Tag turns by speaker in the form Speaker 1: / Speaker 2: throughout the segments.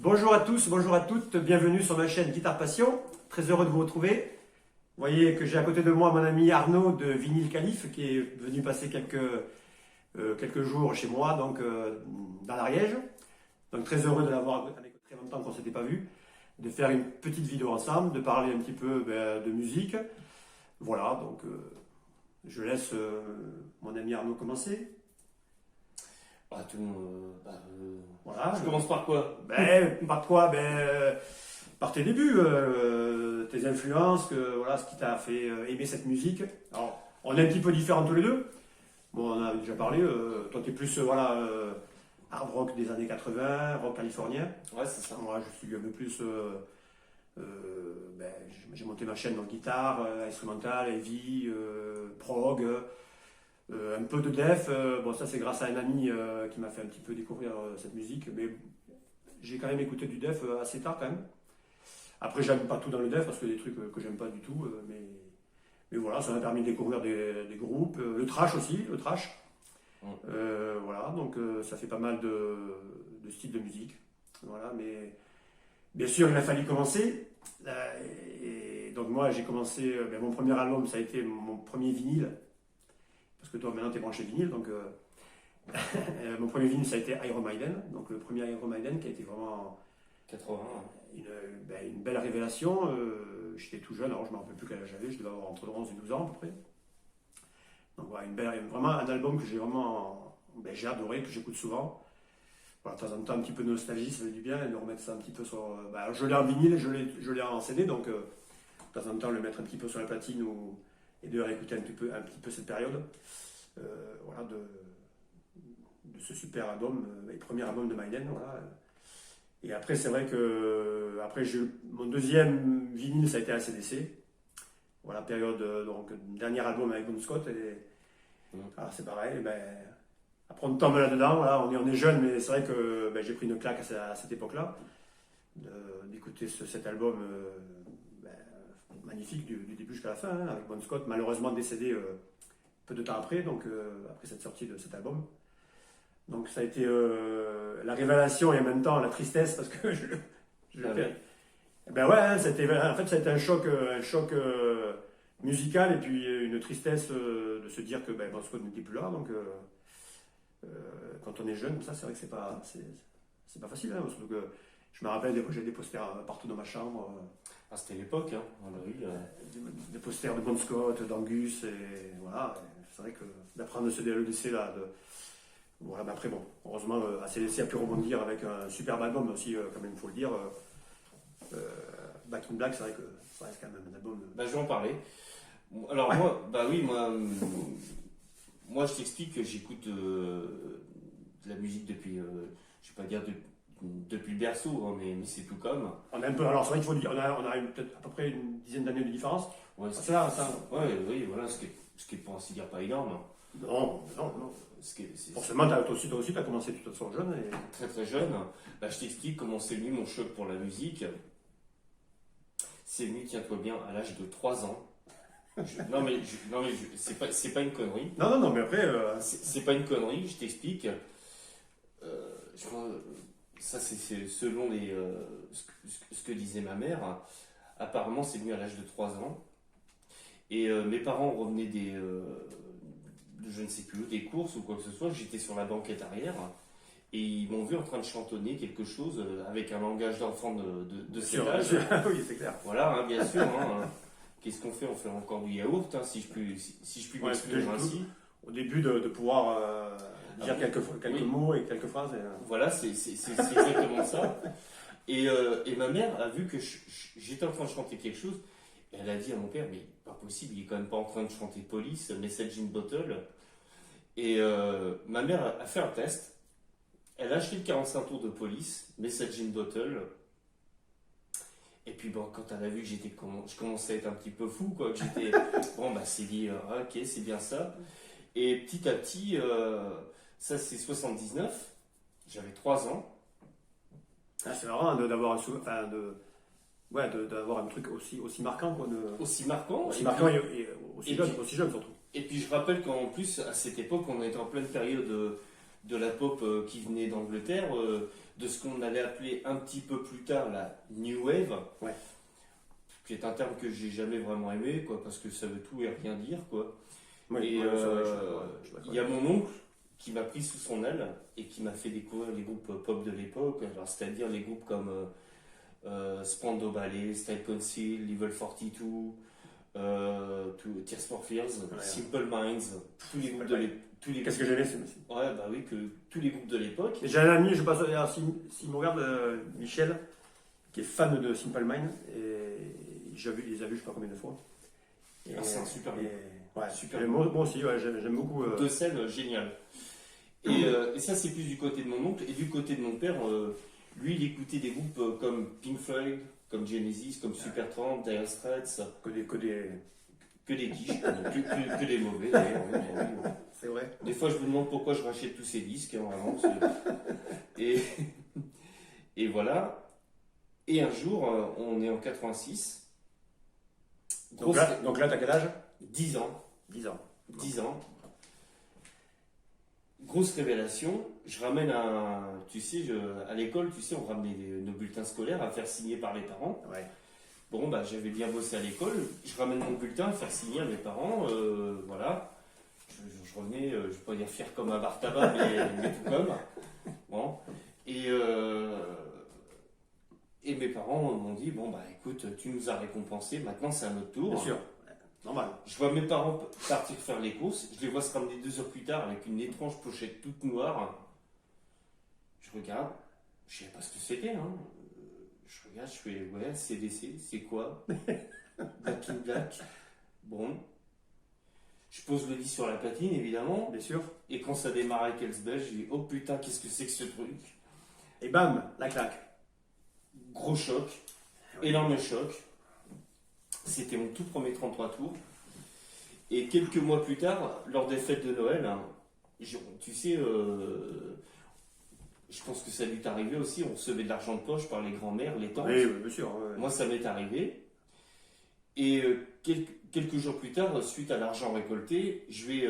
Speaker 1: Bonjour à tous, bonjour à toutes, bienvenue sur ma chaîne Guitare Passion. Très heureux de vous retrouver. Vous voyez que j'ai à côté de moi mon ami Arnaud de Vinyl Calife qui est venu passer quelques jours chez moi, donc dans l'Ariège. Donc très heureux de l'avoir avec très longtemps qu'on ne s'était pas vu, de faire une petite vidéo ensemble, de parler un petit peu de musique. Voilà, donc je laisse mon ami Arnaud commencer.
Speaker 2: Voilà.
Speaker 1: Je
Speaker 2: commence par quoi?
Speaker 1: Par quoi? Par tes débuts, tes influences, voilà, ce qui t'a fait aimer cette musique. Alors, on est un petit peu différents tous les deux. Bon, on a déjà parlé. Toi, tu es plus hard rock des années 80, rock californien.
Speaker 2: Ouais, c'est ça.
Speaker 1: Moi, je suis un peu plus. J'ai monté ma chaîne en guitare, instrumentale, heavy, prog. Un peu de def, bon ça c'est grâce à un ami qui m'a fait un petit peu découvrir cette musique, mais j'ai quand même écouté du def assez tard quand même. Après j'aime pas tout dans le def parce que des trucs que j'aime pas du tout, mais voilà, ça m'a permis de découvrir des groupes, le trash aussi, le trash. Voilà, donc ça fait pas mal de styles de musique. Voilà, mais bien sûr il a fallu commencer. Et donc moi j'ai commencé, mon premier album ça a été mon premier vinyle. Parce que toi maintenant tu es branché vinyle, donc mon premier vinyle ça a été Iron Maiden, donc le premier Iron Maiden qui a été vraiment
Speaker 2: 80.
Speaker 1: Une belle révélation. J'étais tout jeune, alors je ne me rappelle plus quel âge j'avais, je devais avoir entre 11 et 12 ans à peu près. Donc voilà, vraiment un album que j'ai vraiment j'ai adoré, que j'écoute souvent. Voilà, de temps en temps un petit peu de nostalgie, ça fait du bien, et de remettre ça un petit peu sur. Je l'ai en vinyle et je l'ai en CD, donc de temps en temps le mettre un petit peu sur la platine et de réécouter un petit peu cette période. Voilà, de ce super album, le premier album de Maiden. Voilà. Et après, c'est vrai que mon deuxième vinyle, ça a été AC/DC. Voilà, période, donc, dernier album avec Bon Scott. Alors, c'est pareil, après on tombe là-dedans, voilà, on est jeune, mais c'est vrai que j'ai pris une claque à cette époque-là, d'écouter cet album magnifique du début jusqu'à la fin, hein, avec Bon Scott, malheureusement décédé peu de temps après, donc après cette sortie de cet album. Donc ça a été la révélation et en même temps la tristesse parce que en fait ça a été un choc musical et puis une tristesse de se dire que Bon Scott n'était plus là. Donc quand on est jeune, ça c'est vrai que c'est pas facile, hein, surtout que je me rappelle des fois j'ai des posters partout dans ma chambre.
Speaker 2: C'était l'époque, hein.
Speaker 1: Des posters de Bon Scott, d'Angus, et voilà. C'est vrai que d'apprendre le décès là, voilà, mais après bon, heureusement, AC/DC a pu rebondir avec un superbe album aussi, quand même, il faut le dire. Back in Black, c'est vrai que ça reste quand même un album.
Speaker 2: Je vais en parler. Alors moi je t'explique que j'écoute de la musique depuis, je vais pas dire depuis le berceau, hein, mais c'est tout comme.
Speaker 1: On a un peu, alors c'est vrai qu'il faut dire, on a peut-être à peu près une dizaine d'années de différence.
Speaker 2: Ouais,
Speaker 1: c'est ça.
Speaker 2: Oui, voilà, ce qui est pour ainsi dire pas énorme.
Speaker 1: Non. Forcément, toi aussi, tu as commencé de toute façon jeune.
Speaker 2: Très très jeune. Je t'explique comment c'est venu mon choc pour la musique. C'est venu, tiens-toi bien, à l'âge de 3 ans. C'est pas une connerie.
Speaker 1: Non, mais après.
Speaker 2: C'est pas une connerie, je t'explique. Je crois, ça c'est selon ce que disait ma mère. Apparemment, c'est venu à l'âge de 3 ans. Et mes parents revenaient de je ne sais plus, des courses ou quoi que ce soit. J'étais sur la banquette arrière et ils m'ont vu en train de chantonner quelque chose avec un langage d'enfant de cet âge.
Speaker 1: Oui, c'est clair.
Speaker 2: Voilà, hein, bien sûr. Hein. Qu'est-ce qu'on fait? On fait encore du yaourt, hein, si je puis m'exprimer ainsi.
Speaker 1: Au début de pouvoir dire quelques mots et quelques phrases.
Speaker 2: Voilà, c'est exactement ça. Et ma mère a vu que j'étais en train de chanter quelque chose. Et elle a dit à mon père, mais pas possible, il est quand même pas en train de chanter Police, Message in Bottle. Et ma mère a fait un test. Elle a acheté le 45 tours de Police, Message in Bottle. Et puis quand elle a vu que je commençais à être un petit peu fou, quoi, que j'étais, c'est dit, ok, c'est bien ça. Et petit à petit, ça c'est 79, j'avais 3 ans.
Speaker 1: C'est marrant d'avoir d'avoir un truc aussi marquant, quoi.
Speaker 2: Aussi marquant
Speaker 1: et aussi jeune surtout.
Speaker 2: Et puis je rappelle qu'en plus, à cette époque, on était en pleine période de la pop qui venait d'Angleterre, de ce qu'on allait appeler un petit peu plus tard la New Wave,
Speaker 1: Ouais.
Speaker 2: qui est un terme que j'ai jamais vraiment aimé, quoi, parce que ça veut tout et rien dire, quoi.
Speaker 1: Oui,
Speaker 2: Et
Speaker 1: ouais, c'est vrai, je suis d'accord.
Speaker 2: il y a mon oncle qui m'a pris sous son aile et qui m'a fait découvrir les groupes pop de l'époque, alors c'est-à-dire les groupes comme Spandau Ballet, Style Council, Level 42, Tears for Fears,
Speaker 1: Ouais.
Speaker 2: Simple Minds, tous les groupes de l'époque.
Speaker 1: Qu'est-ce que j'aimais, c'est.
Speaker 2: Ouais, bah oui, que tous les groupes de l'époque.
Speaker 1: J'ai un ami, je passe, alors, s'il me regarde, Michel, qui est fan de Simple Mind, et il les a vus je sais pas combien de fois. Et,
Speaker 2: Ah, c'est un super groupe.
Speaker 1: Ouais,
Speaker 2: Super
Speaker 1: et moi aussi, ouais, j'aime beaucoup.
Speaker 2: Deux scènes géniales. Et ça, c'est plus du côté de mon oncle. Et du côté de mon père, lui, il écoutait des groupes comme Pink Floyd, comme Genesis, comme Supertramp, Dire Straits,
Speaker 1: Que des
Speaker 2: quiches, que des mauvais d'ailleurs. Oui, oui.
Speaker 1: C'est vrai.
Speaker 2: Des fois, je me demande pourquoi je rachète tous ces disques, hein, vraiment. Et voilà. Et un jour, on est en 86.
Speaker 1: Donc là, t'as quel âge?
Speaker 2: 10 ans.
Speaker 1: 10 ans.
Speaker 2: 10 ans. Grosse révélation, je ramène tu sais, à l'école, tu sais, on ramenait nos bulletins scolaires à faire signer par les parents.
Speaker 1: Ouais.
Speaker 2: Bon, bah, j'avais bien bossé à l'école, je ramène mon bulletin à faire signer à mes parents, voilà. Je revenais, je ne vais pas dire fier comme un bar tabac, mais tout comme. Bon. Et mes parents m'ont dit, bon, bah, écoute, tu nous as récompensé, maintenant c'est à notre tour.
Speaker 1: Bien sûr. Normal.
Speaker 2: Je vois mes parents partir faire les courses, je les vois se ramener 2 heures plus tard avec une étrange pochette toute noire. Je regarde, je ne savais pas ce que c'était. Hein. Je regarde, je fais, ouais, CDC, c'est quoi? Back in Black. Bon. Je pose le lit sur la platine, évidemment.
Speaker 1: Bien sûr.
Speaker 2: Et quand ça démarre avec Elsbeth, je dis, oh putain, qu'est-ce que c'est que ce truc?
Speaker 1: Et bam, la claque.
Speaker 2: Gros choc, énorme choc. C'était mon tout premier 33 tours. Et quelques mois plus tard, lors des fêtes de Noël, hein, tu sais, je pense que ça dû t'arriver aussi, on recevait de l'argent de poche par les grands-mères, les tantes.
Speaker 1: Oui, bien sûr. Ouais.
Speaker 2: Moi, ça m'est arrivé. Et quelques jours plus tard, suite à l'argent récolté, je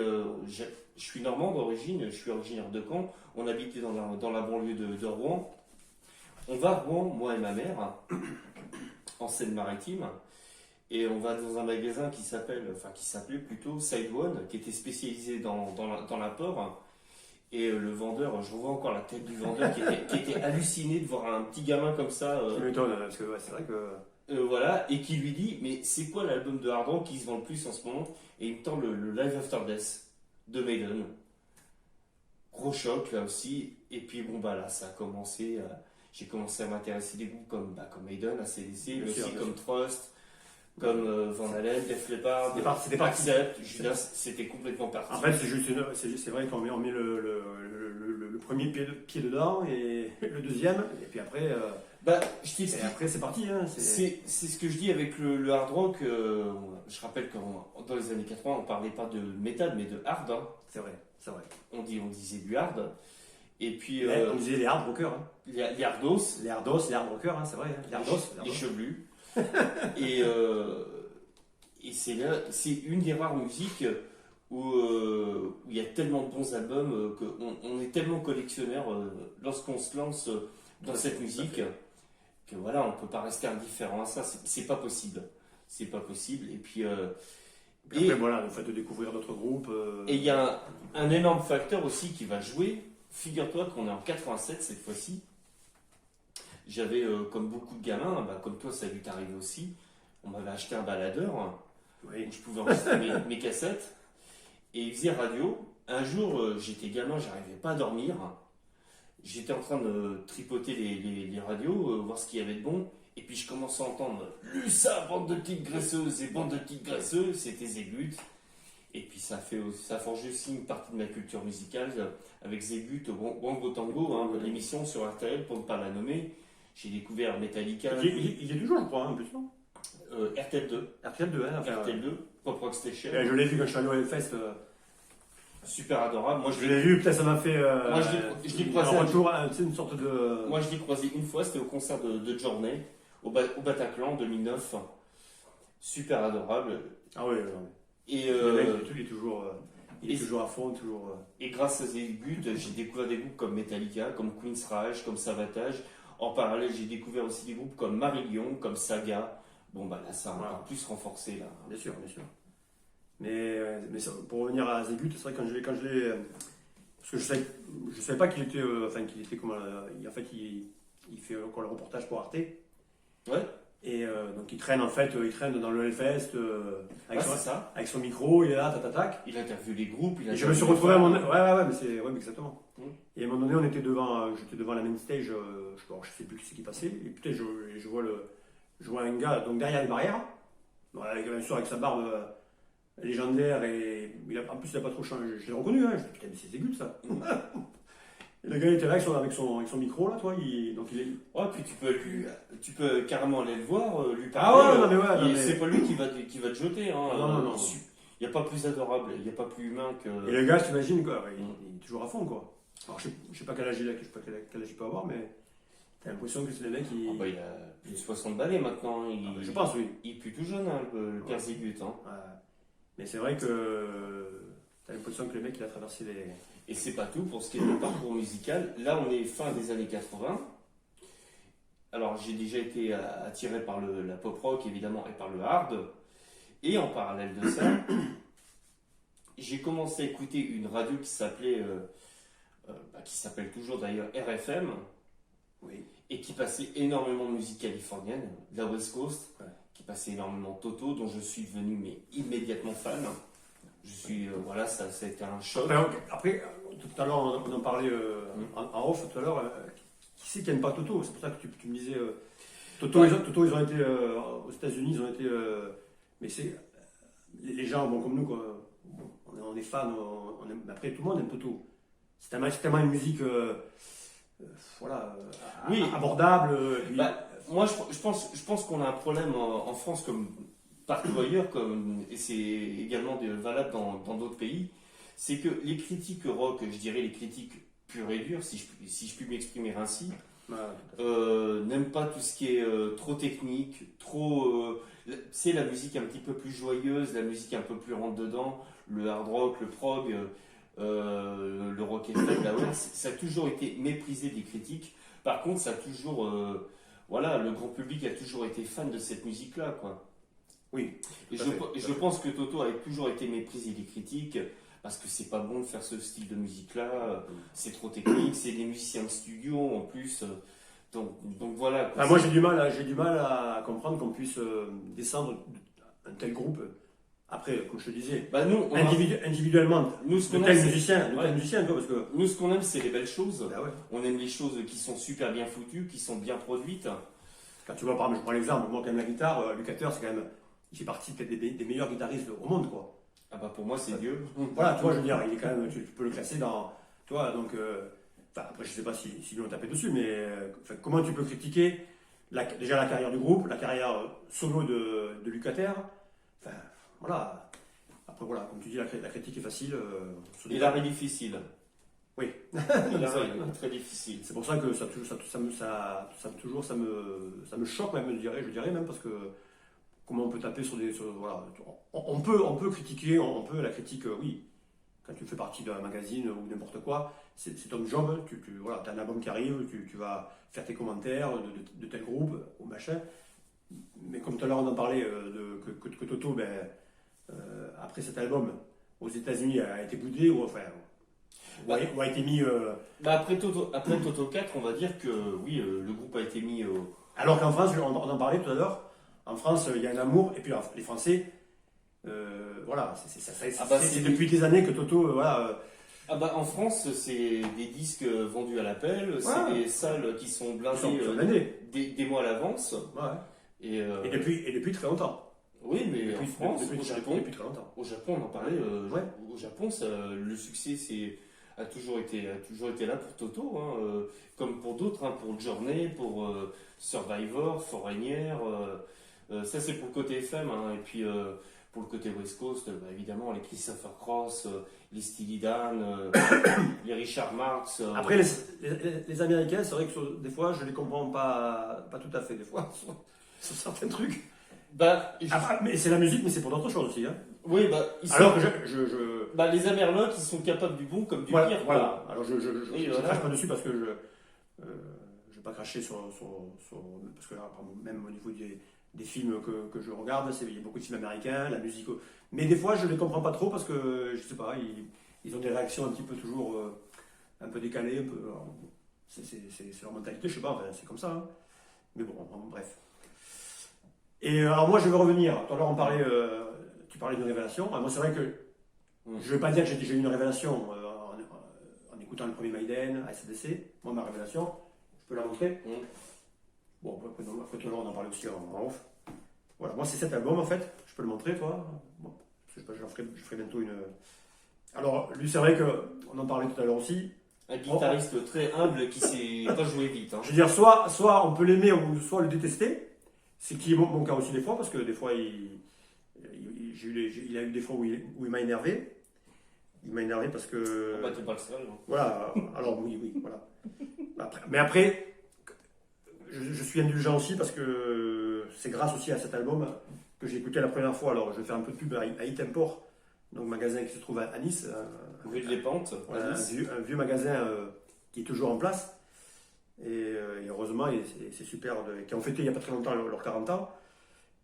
Speaker 2: suis normand d'origine, je suis originaire de Caen. On habitait dans la banlieue de Rouen. On va à Rouen, moi et ma mère, en Seine-Maritime. Et on va dans un magasin qui s'appelait plutôt Side One, qui était spécialisé dans l'apport. Et le vendeur, je revois encore la tête du vendeur qui était halluciné de voir un petit gamin comme ça.
Speaker 1: Tu m'étonnes, parce que ouais, c'est vrai que.
Speaker 2: Voilà, et qui lui dit, mais c'est quoi l'album de hard rock qui se vend le plus en ce moment? Et il me tend le Live After Death de Maiden. Gros choc là aussi. Et puis bon bah là, ça a commencé. J'ai commencé à m'intéresser des groupes comme Maiden, ACDC, mais aussi comme Trust. Comme Van Halen, Def Leppard,
Speaker 1: C'était parti.
Speaker 2: Accept, Judas, c'était complètement parti.
Speaker 1: En fait, c'est vrai qu'on met le premier pied dedans et le deuxième, et puis après.
Speaker 2: Et
Speaker 1: après, c'est parti. Hein,
Speaker 2: c'est ce que je dis avec le hard rock. Je rappelle que dans les années 80, on parlait pas de métal, mais de hard. Hein.
Speaker 1: C'est vrai.
Speaker 2: On disait du hard. Et puis.
Speaker 1: On disait les hard rockers. Hein.
Speaker 2: Les hardos.
Speaker 1: Les hard rockers, hein, c'est vrai. Hein.
Speaker 2: Les chevelus. Et c'est une des rares musiques où il y a tellement de bons albums qu'on est tellement collectionneur lorsqu'on se lance dans cette musique que voilà, on peut pas rester indifférent à ça. C'est pas possible. C'est pas possible. Et puis.
Speaker 1: Après, voilà, le fait de découvrir d'autres groupes.
Speaker 2: Et il y a un énorme facteur aussi qui va jouer. Figure-toi qu'on est en 87 cette fois-ci. J'avais, comme beaucoup de gamins, comme toi ça a dû t'arriver aussi, on m'avait acheté un baladeur où je pouvais enregistrer mes cassettes et il faisait radio. Un jour, j'étais gamin, j'arrivais pas à dormir. J'étais en train de tripoter les radios, voir ce qu'il y avait de bon. Et puis je commençais à entendre Lussa, bande de petites graisseuses et bande de petites graisseuses, c'était Zégut. Et puis ça a forgé aussi une partie de ma culture musicale avec Zégut, Wango Tango, hein, l'émission sur RTL pour ne pas la nommer. J'ai découvert Metallica.
Speaker 1: Il est toujours, je crois, un peu, non
Speaker 2: RTL2.
Speaker 1: RTL2, hein.
Speaker 2: RTL2, Pop Rock Station.
Speaker 1: Je l'ai vu quand je suis allé au Hellfest.
Speaker 2: Super adorable. Moi,
Speaker 1: je l'ai vu, peut-être ça m'a fait.
Speaker 2: Moi, je l'ai croisé.
Speaker 1: C'est une sorte de.
Speaker 2: Moi, je l'ai croisé une fois, c'était au concert de Journey, au Bataclan en 2009. Super adorable.
Speaker 1: Ah oui,
Speaker 2: Et
Speaker 1: le mec, il est toujours. Il est toujours à fond, toujours.
Speaker 2: Et grâce à Zégut, j'ai découvert des groupes comme Metallica, comme Queen's Rage, comme Savatage. En parallèle, j'ai découvert aussi des groupes comme Marillion, comme Saga. Bon, bah là, ça a encore plus renforcé. Là.
Speaker 1: Bien sûr, bien sûr. Mais pour revenir à Zégut, c'est vrai que quand je l'ai. Parce que je savais pas qu'il était. Qu'il était comme. En fait, il fait encore le reportage pour Arte.
Speaker 2: Ouais.
Speaker 1: Et donc il traîne dans le Hellfest avec son micro, il est là, tac.
Speaker 2: Il interviewe les groupes.
Speaker 1: Et je me suis retrouvé à mon. Ouais, mais exactement. Et à un moment donné, j'étais devant la main stage, je sais plus ce qui passait, et putain, je vois un gars donc derrière les barrières, bien sûr avec sa barbe légendaire, et en plus il a pas trop changé, je l'ai reconnu, hein, je me dis putain, mais c'est Zégut ça. Et le gars était là avec son micro là, toi, donc il est.
Speaker 2: Ouais, puis tu peux carrément aller le voir, lui
Speaker 1: Ah
Speaker 2: parler.
Speaker 1: ouais, non, mais
Speaker 2: c'est pas lui qui va te jeter. Hein.
Speaker 1: Non.
Speaker 2: Il n'y a pas plus adorable, il n'y a pas plus humain que.
Speaker 1: Et le gars, t'imagines quoi, il est toujours à fond quoi. Alors je sais pas quel âge il peut avoir, mais t'as l'impression que c'est le mec qui.
Speaker 2: Ah bah, il a plus de 60 balais maintenant.
Speaker 1: Je pense, oui.
Speaker 2: Il est plus tout jeune, hein, le père Zégut. Hein.
Speaker 1: Ouais. Mais c'est vrai que t'as l'impression que le mec il a traversé les.
Speaker 2: Et c'est pas tout pour ce qui est de parcours musical. Là, on est fin des années 80. Alors, j'ai déjà été attiré par la pop rock, évidemment, et par le hard. Et en parallèle de ça, j'ai commencé à écouter une radio qui s'appelle toujours d'ailleurs RFM.
Speaker 1: Oui.
Speaker 2: Et qui passait énormément de musique californienne, de la West Coast, qui passait énormément Toto, dont je suis devenu immédiatement fan. Je suis, ça a été un choc.
Speaker 1: Après, tout à l'heure, on en parlait en off, tout à l'heure, qui c'est qui n'aime pas Toto? C'est pour ça que tu me disais, Toto, ils ont été, aux États-Unis, ils ont été, mais c'est, les gens, comme nous, quoi, on est fans, après tout le monde aime Toto. C'est tellement une musique, abordable.
Speaker 2: Moi, je pense qu'on a un problème en France comme partout ailleurs, et c'est également valable dans d'autres pays, c'est que les critiques rock, je dirais les critiques pures et dures, si je puis m'exprimer ainsi, n'aiment pas tout ce qui est trop technique, trop... c'est la musique un petit peu plus joyeuse, la musique un peu plus rentre dedans, le hard rock, le prog, le rock FM, ça a toujours été méprisé des critiques. Par contre, ça a toujours... le grand public a toujours été fan de cette musique-là, quoi.
Speaker 1: Oui.
Speaker 2: Et je pense que Toto a toujours été méprisé des critiques parce que c'est pas bon de faire ce style de musique-là, c'est trop technique, c'est des musiciens de studio en plus. Donc voilà.
Speaker 1: Moi j'ai du mal à comprendre qu'on puisse descendre un tel groupe. Après, comme je te disais, individuellement,
Speaker 2: nous,
Speaker 1: de tels musiciens, parce que
Speaker 2: nous ce qu'on aime c'est les belles choses.
Speaker 1: Ouais.
Speaker 2: On aime les choses qui sont super bien foutues, qui sont bien produites.
Speaker 1: Quand tu vois, par exemple, je prends l'exemple, moi quand même la guitare, Lukather, c'est quand même, il fait partie peut-être des meilleurs guitaristes au monde, quoi.
Speaker 2: Ah bah pour moi c'est Dieu.
Speaker 1: Voilà, tu vois, je veux dire, il est quand même, tu peux le classer dans, tu vois, donc, après je sais pas si lui on tapait dessus, mais comment tu peux critiquer déjà la carrière du groupe, la carrière solo de Lukather, voilà. Après voilà, comme tu dis, la critique est facile.
Speaker 2: Et l'art est difficile.
Speaker 1: Oui.
Speaker 2: L'art est très difficile.
Speaker 1: C'est pour ça que ça me choque même, je dirais même, parce que comment on peut taper sur on peut critiquer, la critique, oui. Quand tu fais partie d'un magazine ou n'importe quoi, c'est ton job. Tu as un album qui arrive, tu vas faire tes commentaires de tel groupe ou machin. Mais comme tout à l'heure on en parlait que Toto, après cet album aux États-Unis a été boudé ou a été mis.
Speaker 2: Après Toto 4, on va dire que oui, le groupe a été mis.
Speaker 1: Alors qu'en France, on en parlait tout à l'heure. En France, il y a un amour, et puis les Français, c'est depuis des années que Toto,
Speaker 2: en France, c'est des disques vendus à l'appel, c'est des salles qui sont blindées des mois à l'avance.
Speaker 1: Ouais. Et depuis très longtemps.
Speaker 2: Oui, mais en France,
Speaker 1: depuis très longtemps.
Speaker 2: Au Japon, on en parlait. Au Japon, le succès a toujours été là pour Toto, hein, comme pour d'autres, hein, pour Journey, pour Survivor, Foreigner. Ça, c'est pour le côté FM, hein, et puis pour le côté West Coast, évidemment, les Christopher Cross, les Steely Dan, les Richard Marx.
Speaker 1: Après, les Américains, c'est vrai que des fois, je les comprends pas tout à fait, des fois, sur certains trucs. Mais c'est la musique, mais c'est pour d'autres choses aussi. Hein.
Speaker 2: Oui, bah,
Speaker 1: Alors que
Speaker 2: bah, les Amerlocs, ils sont capables du bon comme du
Speaker 1: voilà,
Speaker 2: pire.
Speaker 1: voilà. Alors
Speaker 2: Oui,
Speaker 1: je
Speaker 2: voilà.
Speaker 1: crache pas dessus parce que je vais pas cracher parce que là, même au niveau des films que je regarde, il y a beaucoup de films américains, la musique. Mais des fois, je les comprends pas trop parce que je sais pas, ils ont des réactions un petit peu toujours un peu décalées, un peu. C'est leur mentalité, je sais pas, enfin, c'est comme ça. Hein. Mais bon, bref. Et alors moi, je veux revenir. Tout à l'heure, tu parlais de révélation. Alors, moi, c'est vrai que je ne veux pas dire que j'ai déjà eu une révélation en écoutant le premier Maiden, ACDC. Moi, ma révélation, je peux la montrer. Bon, après tout à l'heure, on en parlait aussi en off. Voilà, moi, c'est cet album, en fait. Je peux le montrer, toi. Bon, parce que je sais pas, je ferai bientôt une... Alors, lui, c'est vrai qu'on en parlait tout à l'heure aussi.
Speaker 2: Un guitariste très humble qui sait pas jouer vite. Hein.
Speaker 1: Je veux dire, soit on peut l'aimer ou soit le détester. C'est qui est mon cas aussi des fois, parce que des fois, il a eu des fois où il m'a énervé. Il m'a énervé parce que...
Speaker 2: Bah, t'es pas le seul. Hein.
Speaker 1: Voilà, alors oui, voilà. Mais après, je suis indulgent aussi parce que c'est grâce aussi à cet album que j'ai écouté la première fois. Alors, je vais faire un peu de pub à Hit Emport, donc magasin qui se trouve à Nice.
Speaker 2: Rue de l'Épante,
Speaker 1: voilà, un vieux magasin qui est toujours en place. Et heureusement, c'est super, qui ont fêté il n'y a pas très longtemps leurs 40 ans.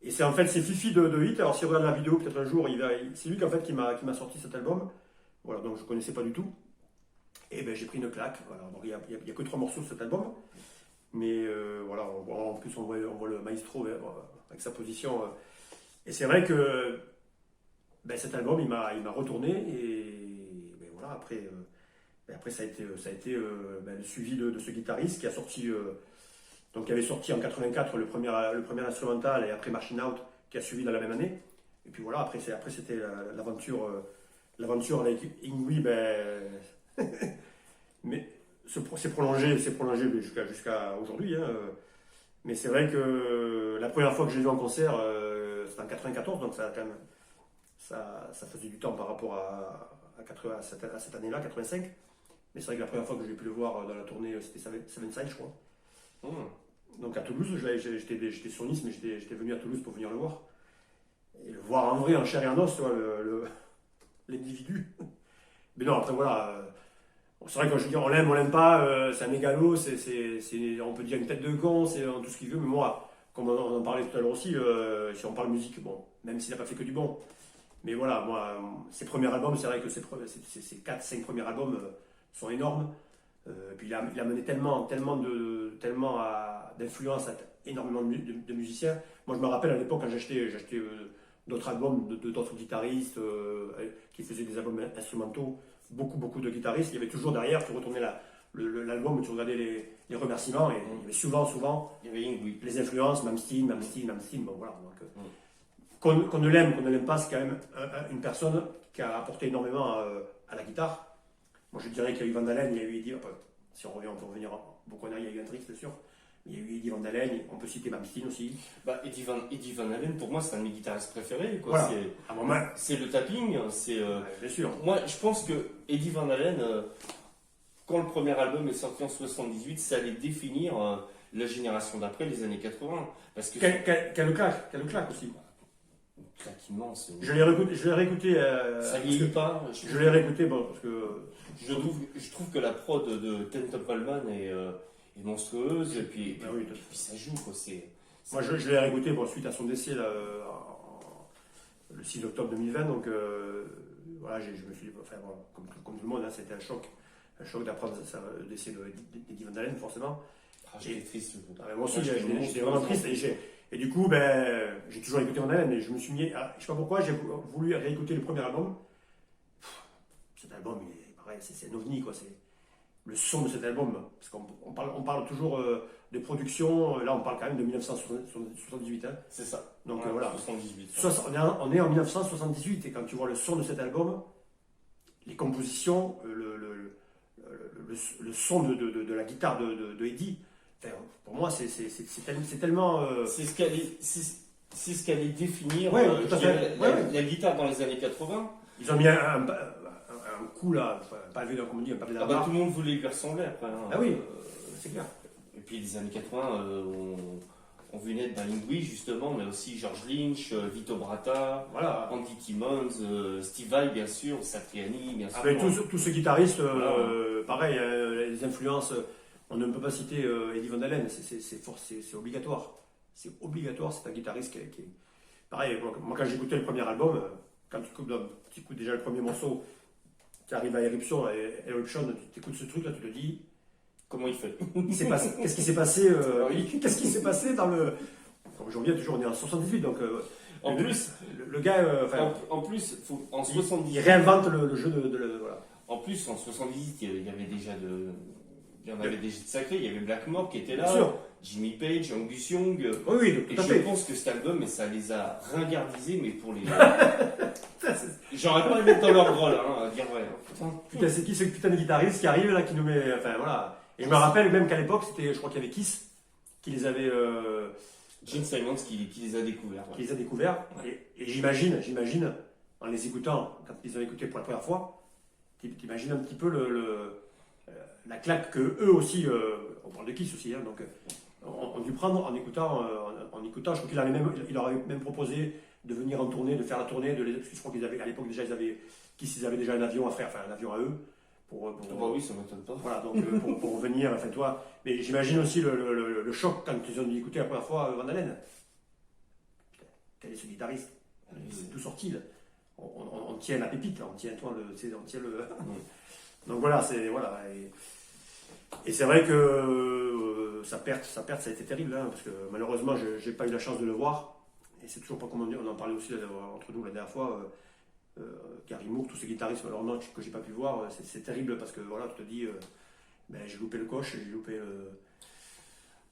Speaker 1: Et c'est en fait, c'est Fifi de Hit. Alors, si vous regardez la vidéo, peut-être un jour, c'est lui en fait, qui m'a sorti cet album. Voilà, donc je ne connaissais pas du tout. Et ben j'ai pris une claque. Voilà. Donc, il n'y a que 3 morceaux sur cet album. Mais voilà, en plus, on voit le maestro avec sa position. Et c'est vrai que ben, cet album, il m'a retourné. Et ben, voilà, après ça a été ben, le suivi de ce guitariste qui a sorti. Donc, il avait sorti en 84 le premier instrumental et après Machine Out qui a suivi dans la même année. Et puis voilà, après c'était l'aventure. L'aventure avec Ingui, ben. Mais c'est prolongé jusqu'à aujourd'hui. Hein. Mais c'est vrai que la première fois que j'ai vu en concert, c'était en 94, donc ça, quand même, ça faisait du temps par rapport à cette année-là, 85. Mais c'est vrai que la première fois que j'ai pu le voir dans la tournée, c'était Seven Side, je crois. Donc à Toulouse, j'étais sur Nice, mais j'étais venu à Toulouse pour venir le voir. Et le voir en vrai, en chair et en os, tu vois, l'individu. Mais non, après voilà, c'est vrai que quand je dis on l'aime, on l'aime pas, c'est un mégalo, on peut dire une tête de con, c'est tout ce qu'il veut, mais moi, comme on en parlait tout à l'heure aussi, si on parle musique, bon, même s'il n'a pas fait que du bon, mais voilà, moi, ses premiers albums, c'est vrai que ses 4-5 premiers albums sont énormes, puis il a mené tellement d'influence à énormément de musiciens. Moi, je me rappelle à l'époque quand j'achetais d'autres albums d'autres guitaristes qui faisaient des albums instrumentaux, beaucoup de guitaristes. Il y avait toujours derrière, tu retournais l'album, tu regardais les remerciements et il y avait souvent
Speaker 2: il y avait Ingui.
Speaker 1: Les influences, Malmsteen, bon voilà. Donc, qu'on ne l'aime pas, c'est quand même une personne qui a apporté énormément à la guitare. Moi je dirais qu'il y a eu Van Halen, il y a eu Eddie, si on revient, on peut revenir beaucoup en arrière, il y a eu Hendrix, c'est sûr. Il y a eu Eddie Van Halen, on peut citer Malmsteen aussi.
Speaker 2: Bah, Eddie Van Halen, pour moi, c'est un de mes guitaristes préférés. Quoi.
Speaker 1: Voilà.
Speaker 2: C'est le tapping.
Speaker 1: Bien sûr.
Speaker 2: Moi, je pense que Eddie Van Halen, quand le premier album est sorti en 78, ça allait définir la génération d'après, les années 80. Parce que
Speaker 1: quelle claque aussi.
Speaker 2: Une claque immense.
Speaker 1: Je l'ai réécouté.
Speaker 2: Ça vieillit pas.
Speaker 1: Je l'ai réécouté, bon, parce que.
Speaker 2: Je trouve que la prod de Ten Top Allman est monstrueuse, et puis ça joue. Quoi.
Speaker 1: Moi, je l'ai réécouté suite à son décès là, le 6 octobre 2020, donc voilà, je me suis dit, enfin, bon, comme tout le monde, hein, c'était un choc d'apprendre le décès d'Eddie Van Halen, forcément.
Speaker 2: J'étais triste.
Speaker 1: Moi aussi, j'étais vraiment triste, et du coup, ben, j'ai toujours écouté Van Halen, mais je me suis mis, je sais pas pourquoi, j'ai voulu réécouter le premier album. Cet album, pareil, c'est un ovni, quoi. C'est le son de cet album, parce qu'on parle toujours de production, là on parle quand même de 1978. Hein.
Speaker 2: C'est ça.
Speaker 1: Donc voilà.
Speaker 2: 78.
Speaker 1: On est en 1978 et quand tu vois le son de cet album, les compositions, le son de la guitare de Eddie, enfin, pour moi c'est tellement.
Speaker 2: C'est ce qu'allait définir la guitare dans les années 80.
Speaker 1: Ils ont mis un coup là, enfin, pas levé comme on dit, un pavé
Speaker 2: tout le monde voulait lui ressembler après. Hein.
Speaker 1: Ah oui, c'est clair.
Speaker 2: Et puis les années 80, on venait naître David Bowie justement, mais aussi George Lynch, Vito Bratta,
Speaker 1: Voilà.
Speaker 2: Andy Timmons, Steve Vai bien sûr, Satriani bien sûr.
Speaker 1: Avec tous ces guitaristes,
Speaker 2: Voilà.
Speaker 1: pareil, les influences, on ne peut pas citer Eddie Van Halen, c'est obligatoire. C'est obligatoire, c'est un guitariste qui est... Pareil, moi quand j'écoutais le premier album, quand tu écoutes déjà le premier morceau, tu arrives à Eruption, tu écoutes ce truc là, tu te dis,
Speaker 2: Comment il fait
Speaker 1: qu'est-ce qui s'est passé
Speaker 2: Oui.
Speaker 1: qu'est-ce qui s'est passé dans le... Comme je reviens toujours, on est en 78, donc
Speaker 2: En plus,
Speaker 1: le gars,
Speaker 2: en plus, en
Speaker 1: il
Speaker 2: 78,
Speaker 1: réinvente le jeu voilà.
Speaker 2: en plus en 78, il y avait déjà il y en avait déjà de sacrés. Il y avait Blackmore qui était là,
Speaker 1: Bien sûr.
Speaker 2: Jimmy Page, Angus Young.
Speaker 1: Oui, oui,
Speaker 2: Et
Speaker 1: tout à
Speaker 2: je
Speaker 1: fait.
Speaker 2: pense que cet album, ça les a ringardisés, mais pour les. J'aurais pas aimé être dans leur rôle, hein, à dire vrai. Putain.
Speaker 1: Putain, c'est qui ce putain de guitariste qui arrive là, qui nous met. Enfin voilà. Et je me rappelle même qu'à l'époque, je crois qu'il y avait Kiss qui les avait.
Speaker 2: Gene Simons qui les a découverts.
Speaker 1: Qui les a découverts. Et j'imagine, en les écoutant, quand ils ont écouté pour la première fois, t'imagines un petit peu la claque que eux aussi, on parle de Kiss aussi, hein, donc ont dû prendre en écoutant. Je crois il leur avait même proposé de venir en tournée, de faire la tournée. Parce que je crois qu'ils avaient, à l'époque déjà, Kiss, ils avaient déjà un avion à faire, enfin un avion à eux.
Speaker 2: Bah oui, ça m'étonne pas.
Speaker 1: Voilà, donc pour revenir, enfin toi. Mais j'imagine aussi le choc quand ils ont dû écouter la première fois Van Halen. Putain, quel est ce guitariste? C'est tout sorti là. On tient la pépite, là. On tient le. Donc voilà, voilà. Et c'est vrai que sa perte, ça a été terrible, hein, parce que malheureusement, j'ai pas eu la chance de le voir. Et c'est toujours pas comme on en parlait aussi là, entre nous la dernière fois. Gary Moore, tous ces guitaristes malheureusement que j'ai pas pu voir, c'est terrible parce que voilà, tu te dis, j'ai loupé le coche, j'ai loupé le.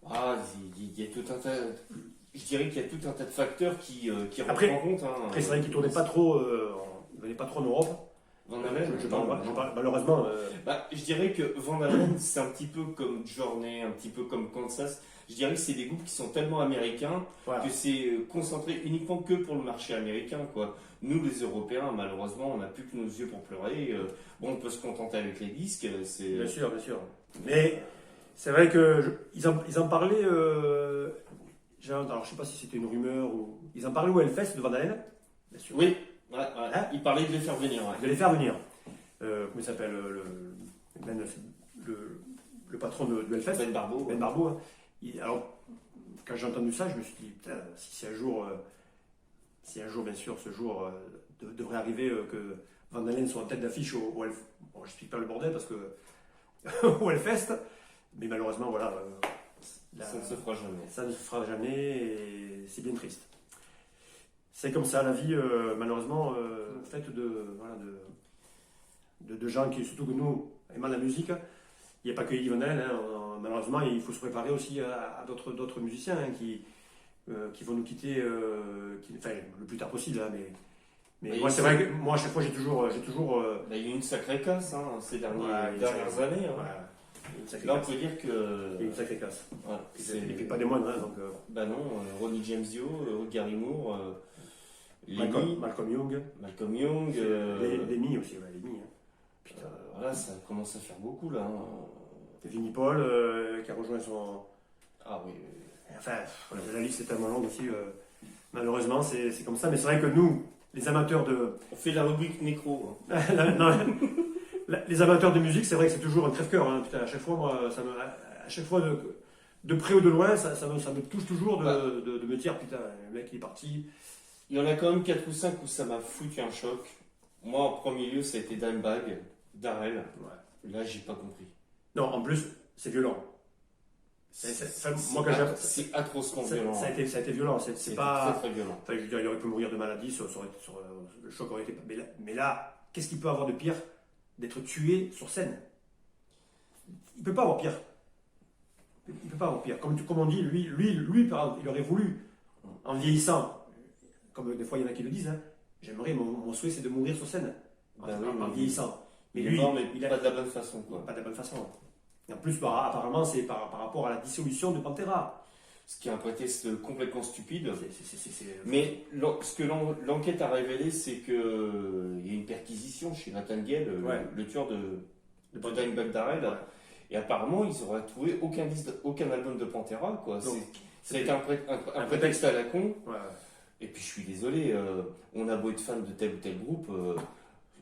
Speaker 2: Ah, il y a tout un tas. Je dirais qu'il y a tout un tas de facteurs qui rentrent
Speaker 1: Après,
Speaker 2: en compte. Hein.
Speaker 1: Après, c'est vrai qu'il tournait pas trop, il venait pas trop en Europe.
Speaker 2: Van Halen,
Speaker 1: Je parle, malheureusement.
Speaker 2: Bah, je dirais que Van Halen, c'est un petit peu comme Journey, un petit peu comme Kansas. Je dirais que c'est des groupes qui sont tellement américains
Speaker 1: Voilà.
Speaker 2: que c'est concentré uniquement que pour le marché américain, quoi. Nous, les Européens, malheureusement, on n'a plus que nos yeux pour pleurer. Bon, on peut se contenter avec les disques.
Speaker 1: Bien sûr, bien sûr. Mais c'est vrai qu'ils en parlaient. Alors, je sais pas si c'était une rumeur ou. Ils en parlaient au Hellfest de Van Halen, bien sûr.
Speaker 2: Oui, ouais.
Speaker 1: Hein,
Speaker 2: Il parlait de les faire venir. Ouais.
Speaker 1: de les faire venir. Comment il s'appelle le patron du Hellfest,
Speaker 2: Ben Barbeau.
Speaker 1: Ben Barbeau. Hein. Alors, quand j'ai entendu ça, je me suis dit, putain, si un jour, bien sûr, ce jour devrait arriver que Van Halen soit en tête d'affiche au Hellfest. Bon, je explique pas le bordel parce que au Hellfest, mais malheureusement, voilà.
Speaker 2: Ça ne se fera jamais.
Speaker 1: Ça ne se fera jamais et c'est bien triste. C'est comme ça, la vie, malheureusement, faite de gens qui, surtout que nous, aimant la musique, il n'y a pas que Eddie Van Halen, hein, malheureusement, il faut se préparer aussi à d'autres musiciens hein, qui vont nous quitter enfin, le plus tard possible. Hein, mais
Speaker 2: Oui,
Speaker 1: moi, c'est vrai que moi, à chaque fois, j'ai toujours
Speaker 2: Bah, il y a eu une sacrée casse hein, ces dernières années. Hein.
Speaker 1: voilà, une sacrée
Speaker 2: Là, on
Speaker 1: casse.
Speaker 2: peut dire que.
Speaker 1: Il y a une sacrée casse.
Speaker 2: Voilà,
Speaker 1: Il ne fait pas des moindres, hein, donc.
Speaker 2: Bah non, Ronnie James Dio, Gary Moore,
Speaker 1: Malcolm Young.
Speaker 2: Malcolm Young.
Speaker 1: Lemmy aussi, ouais, Lemmy. Hein. Putain.
Speaker 2: Voilà, ça commence à faire beaucoup là. Hein.
Speaker 1: Vinnie Paul qui a rejoint son.
Speaker 2: Ah oui.
Speaker 1: Enfin, la liste est tellement longue aussi. Malheureusement, c'est comme ça. Mais c'est vrai que nous, les amateurs de.
Speaker 2: On fait la rubrique nécro. Hein.
Speaker 1: Non, les amateurs de musique, c'est vrai que c'est toujours un crève-cœur. Hein. Putain, à chaque fois, moi, à chaque fois de près ou de loin, ça me touche toujours de me dire putain, le mec il est parti.
Speaker 2: Il y en a quand même 4 ou 5 où ça m'a foutu un choc. Moi, en premier lieu, ça a été Dimebag, Darrell.
Speaker 1: Ouais.
Speaker 2: Là, j'ai pas compris.
Speaker 1: Non, en plus, c'est violent.
Speaker 2: C'est atrocement violent.
Speaker 1: Ça a été violent. C'est pas.
Speaker 2: Très, très violent.
Speaker 1: Enfin, je veux dire, il aurait pu mourir de maladie, le choc aurait été. Mais là, qu'est-ce qu'il peut avoir de pire d'être tué sur scène? Il peut pas avoir pire. Il peut pas avoir pire. Comme on dit, lui, par exemple, il aurait voulu, en vieillissant, comme des fois il y en a qui le disent, hein, j'aimerais, mon souhait c'est de mourir sur scène, en vieillissant. Mais lui,
Speaker 2: il pas de la bonne façon. Quoi.
Speaker 1: Pas de la bonne façon. Et en plus, apparemment, c'est par rapport à la dissolution de Pantera.
Speaker 2: Ce qui est un prétexte complètement stupide.
Speaker 1: C'est...
Speaker 2: Mais ce que l'enquête a révélé, c'est qu'il y a une perquisition chez Nathan Gale, le tueur de Dimebag Darrell. Ouais. Et apparemment, ils n'auraient trouvé aucun album de Pantera. Quoi. Ça a été un prétexte à la con.
Speaker 1: Ouais.
Speaker 2: Et puis je suis désolé, on a beau être fan de tel ou tel groupe,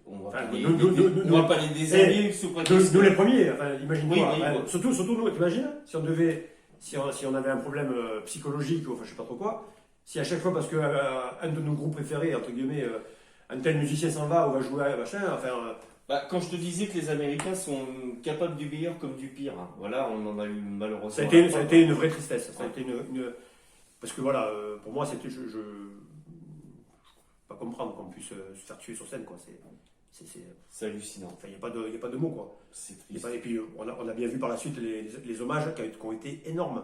Speaker 2: on va
Speaker 1: Enfin,
Speaker 2: pas les déshabiller sous prétexte.
Speaker 1: Nous les premiers, enfin, imagine-toi.
Speaker 2: Oui, oui,
Speaker 1: Enfin,
Speaker 2: oui.
Speaker 1: surtout nous, t'imagines, si on avait un problème psychologique, ou enfin je sais pas trop quoi, si à chaque fois, parce que un de nos groupes préférés, entre guillemets, un tel musicien s'en va, on va jouer à machin, enfin.
Speaker 2: Bah, quand je te disais que les Américains sont capables du meilleur comme du pire, hein, voilà, on en a eu malheureusement.
Speaker 1: Ça a été une vraie tristesse. Ça a été parce que voilà, pour moi, c'était. Je peux pas comprendre qu'on puisse se faire tuer sur scène, quoi.
Speaker 2: C'est hallucinant.
Speaker 1: Enfin, il n'y a pas de mots, quoi.
Speaker 2: C'est
Speaker 1: Y a
Speaker 2: triste.
Speaker 1: pas- Et puis, on a bien vu par la suite les hommages qui ont été énormes.